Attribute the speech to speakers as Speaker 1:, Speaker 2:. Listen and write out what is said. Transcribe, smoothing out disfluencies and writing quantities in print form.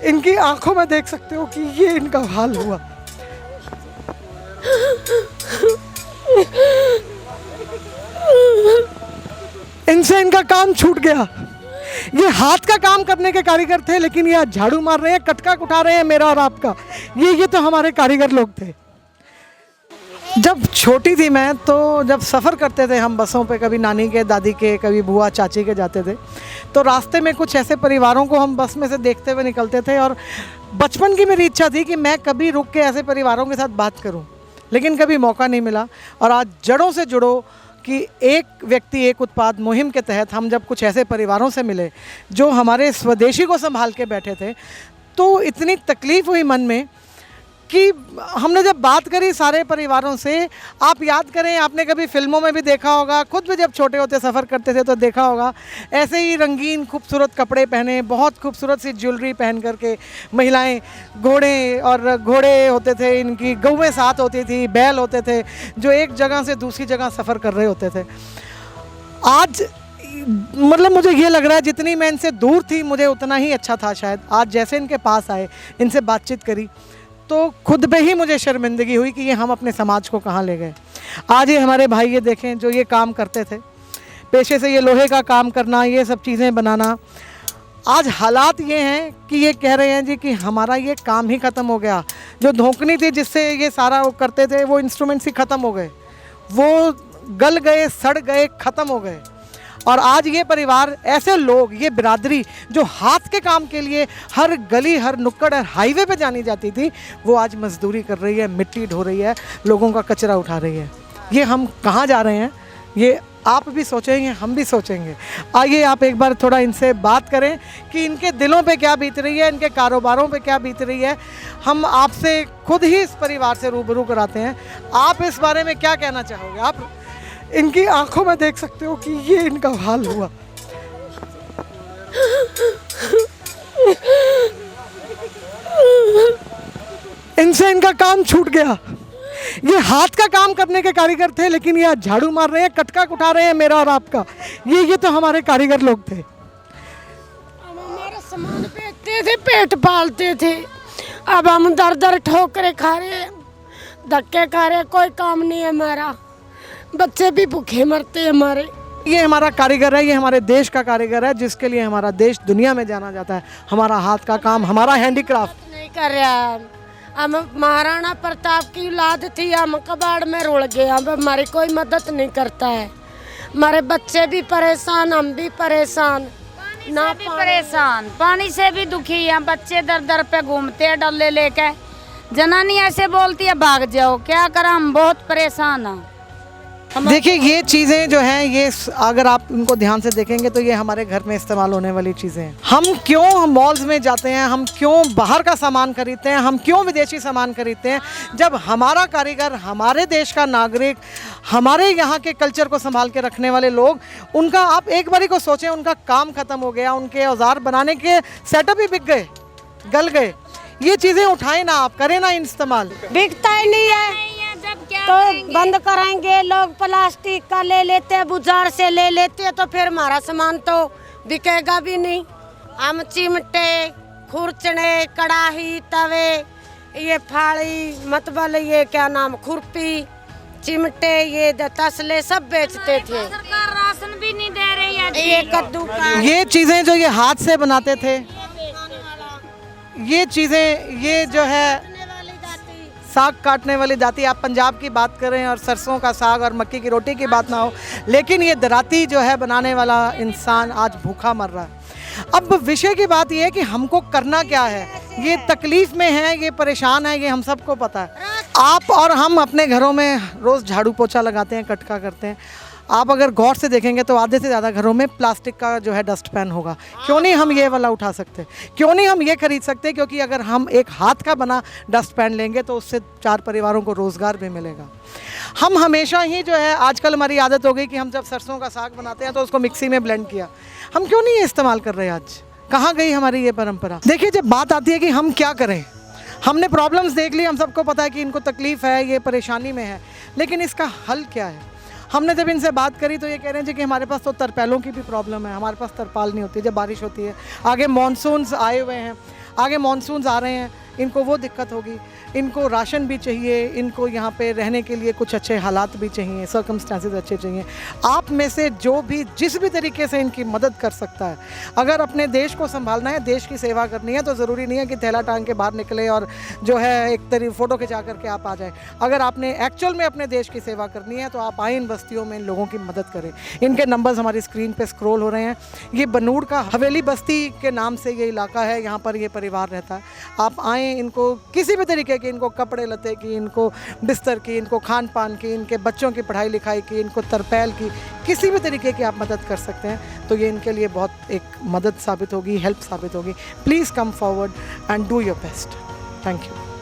Speaker 1: इनकी आंखों में देख सकते हो कि ये इनका हाल हुआ। इनसे इनका काम छूट गया। ये हाथ का काम करने के कारीगर थे, लेकिन ये आज झाड़ू मार रहे हैं, कटका उठा रहे हैं मेरा और आपका। ये तो हमारे कारीगर लोग थे। जब छोटी थी मैं, तो जब सफ़र करते थे हम बसों पे, कभी नानी के, दादी के, कभी बुआ चाची के जाते थे, तो रास्ते में कुछ ऐसे परिवारों को हम बस में से देखते हुए निकलते थे। और बचपन की मेरी इच्छा थी कि मैं कभी रुक के ऐसे परिवारों के साथ बात करूं, लेकिन कभी मौका नहीं मिला। और आज जड़ों से जुड़ो कि एक व्यक्ति एक उत्पाद मुहिम के तहत हम जब कुछ ऐसे परिवारों से मिले जो हमारे स्वदेशी को संभाल के बैठे थे, तो इतनी तकलीफ़ हुई मन में कि हमने जब बात करी सारे परिवारों से। आप याद करें, आपने कभी फिल्मों में भी देखा होगा, खुद भी जब छोटे होते सफ़र करते थे तो देखा होगा, ऐसे ही रंगीन खूबसूरत कपड़े पहने, बहुत खूबसूरत सी ज्वेलरी पहन करके महिलाएं, घोड़े होते थे, इनकी गौवें साथ होती थी, बैल होते थे, जो एक जगह से दूसरी जगह सफ़र कर रहे होते थे। आज मतलब मुझे ये लग रहा है जितनी मैं इनसे दूर थी मुझे उतना ही अच्छा था शायद। आज जैसे इनके पास आए, इनसे बातचीत करी, तो खुद पे ही मुझे शर्मिंदगी हुई कि ये हम अपने समाज को कहाँ ले गए। आज ये हमारे भाई, ये देखें, जो ये काम करते थे पेशे से, ये लोहे का काम करना, ये सब चीज़ें बनाना, आज हालात ये हैं कि ये कह रहे हैं जी कि हमारा ये काम ही ख़त्म हो गया। जो धोकनी थी जिससे ये सारा वो करते थे, वो इंस्ट्रूमेंट्स ही ख़त्म हो गए, वो गल गए, सड़ गए, ख़त्म हो गए। और आज ये परिवार, ऐसे लोग, ये बिरादरी जो हाथ के काम के लिए हर गली, हर नुक्कड़, हर हाईवे पे जानी जाती थी, वो आज मजदूरी कर रही है, मिट्टी ढो रही है, लोगों का कचरा उठा रही है। ये हम कहाँ जा रहे हैं, ये आप भी सोचेंगे, हम भी सोचेंगे। आइए आप एक बार थोड़ा इनसे बात करें कि इनके दिलों पे क्या बीत रही है, इनके कारोबारों पे क्या बीत रही है। हम आपसे खुद ही इस परिवार से रूबरू कराते हैं। आप इस बारे में क्या कहना चाहोगे? आप इनकी आंखों में देख सकते हो कि ये इनका हाल हुआ। इनसे इनका काम छूट गया। ये हाथ का काम करने के कारीगर थे, लेकिन ये आज झाड़ू मार रहे हैं, कटका उठा रहे हैं मेरा और आपका। ये तो हमारे कारीगर लोग थे।
Speaker 2: हम हमारा सामान बेचते थे, पेट पालते थे। अब हम दर दर ठोकरे खा रहे हैं, धक्के खा रहे हैं, कोई काम नहीं है हमारा। बच्चे भी भूखे मरते हैं हमारे।
Speaker 1: ये हमारा कारीगर है, ये हमारे देश का कारीगर है, जिसके लिए हमारा देश दुनिया में जाना जाता है। हमारा हाथ का काम, हमारा हैंडीक्राफ्ट
Speaker 2: नहीं कर रहा है। हम महाराणा प्रताप की औलाद थी, हम कबाड़ में रुड़ गए। अब हमारी कोई मदद नहीं करता है। हमारे बच्चे भी परेशान, हम भी परेशान,
Speaker 3: ना भी परेशान, पानी से भी दुखी है। बच्चे दर दर पे घूमते हैं डल्ले लेके, जनानी ऐसे बोलती है भाग जाओ। क्या करा, हम बहुत परेशान हैं।
Speaker 1: देखिए, ये चीज़ें जो हैं, ये अगर आप इनको ध्यान से देखेंगे तो ये हमारे घर में इस्तेमाल होने वाली चीज़ें हैं। हम क्यों मॉल्स में जाते हैं, हम क्यों बाहर का सामान खरीदते हैं, हम क्यों विदेशी सामान खरीदते हैं, जब हमारा कारीगर, हमारे देश का नागरिक, हमारे यहाँ के कल्चर को संभाल के रखने वाले लोग, उनका आप एक बारी को सोचें, उनका काम ख़त्म हो गया, उनके औजार बनाने के सेटअप ही बिक गए, गल गए। ये चीज़ें उठाएं ना, आप करें ना इस्तेमाल।
Speaker 2: बिकता ही नहीं है तो बंद कराएंगे। लोग प्लास्टिक का ले लेते हैं, बाजार से ले लेते हैं, तो फिर हमारा सामान तो बिकेगा भी नहीं। हम चिमटे, खुरचने, कड़ाही, तवे, ये फाड़ी, मतबल ये क्या नाम, खुरपी, चिमटे, ये तसले सब बेचते थे।
Speaker 3: सरकार राशन भी नहीं दे रही है।
Speaker 2: ये कद्दू का,
Speaker 1: ये चीज़ें जो ये हाथ से बनाते थे, ये चीज़ें, ये जो है साग काटने वाली दाती, आप पंजाब की बात करें और सरसों का साग और मक्की की रोटी की बात ना हो, लेकिन ये दराती जो है बनाने वाला इंसान आज भूखा मर रहा है। अब विषय की बात ये है कि हमको करना क्या है। ये तकलीफ़ में है, ये परेशान है, ये हम सबको पता है। आप और हम अपने घरों में रोज़ झाड़ू पोछा लगाते हैं, कटका करते हैं। आप अगर गौर से देखेंगे तो आधे से ज़्यादा घरों में प्लास्टिक का जो है डस्ट पैन होगा। क्यों नहीं हम ये वाला उठा सकते, क्यों नहीं हम ये खरीद सकते? क्योंकि अगर हम एक हाथ का बना डस्ट पैन लेंगे तो उससे 4 परिवारों को रोज़गार भी मिलेगा। हम हमेशा ही जो है, आजकल हमारी आदत हो गई कि हम जब सरसों का साग बनाते हैं तो उसको मिक्सी में ब्लेंड किया। हम क्यों नहीं ये इस्तेमाल कर रहे? आज कहाँ गई हमारी ये परंपरा? देखिए, जब बात आती है कि हम क्या करें, हमने प्रॉब्लम्स देख ली, हम सबको पता है कि इनको तकलीफ़ है, ये परेशानी में है, लेकिन इसका हल क्या है? हमने जब इनसे बात करी तो ये कह रहे हैं जी कि हमारे पास तो तरपालों की भी प्रॉब्लम है, हमारे पास तरपाल नहीं होती जब बारिश होती है। आगे मॉनसून्स आए हुए हैं, आगे मानसून्स आ रहे हैं, इनको वो दिक्कत होगी, इनको राशन भी चाहिए, इनको यहाँ पे रहने के लिए कुछ अच्छे हालात भी चाहिए, सर्कमस्टांसेस अच्छे चाहिए। आप में से जो भी जिस भी तरीके से इनकी मदद कर सकता है, अगर अपने देश को संभालना है, देश की सेवा करनी है, तो ज़रूरी नहीं है कि थैला टांग के बाहर निकले और जो है एक तरी फ़ोटो खिंचा करके आप आ जाए। अगर आपने एक्चुअल में अपने देश की सेवा करनी है तो आप आए इन बस्तियों में, इन लोगों की मदद करें। इनके नंबर्स हमारी स्क्रीन पे स्क्रॉल हो रहे हैं। ये बनूड़ का हवेली बस्ती के नाम से ये इलाका है, यहाँ पर ये परिवार रहता है। आप आएँ, इनको किसी भी तरीके के, इनको कपड़े लते की, इनको बिस्तर की, इनको खान पान की, इनके बच्चों की पढ़ाई लिखाई की, इनको तरपैल की, किसी भी तरीके की आप मदद कर सकते हैं तो ये इनके लिए बहुत एक मदद साबित होगी, हेल्प साबित होगी। Please come forward and do your best. Thank you.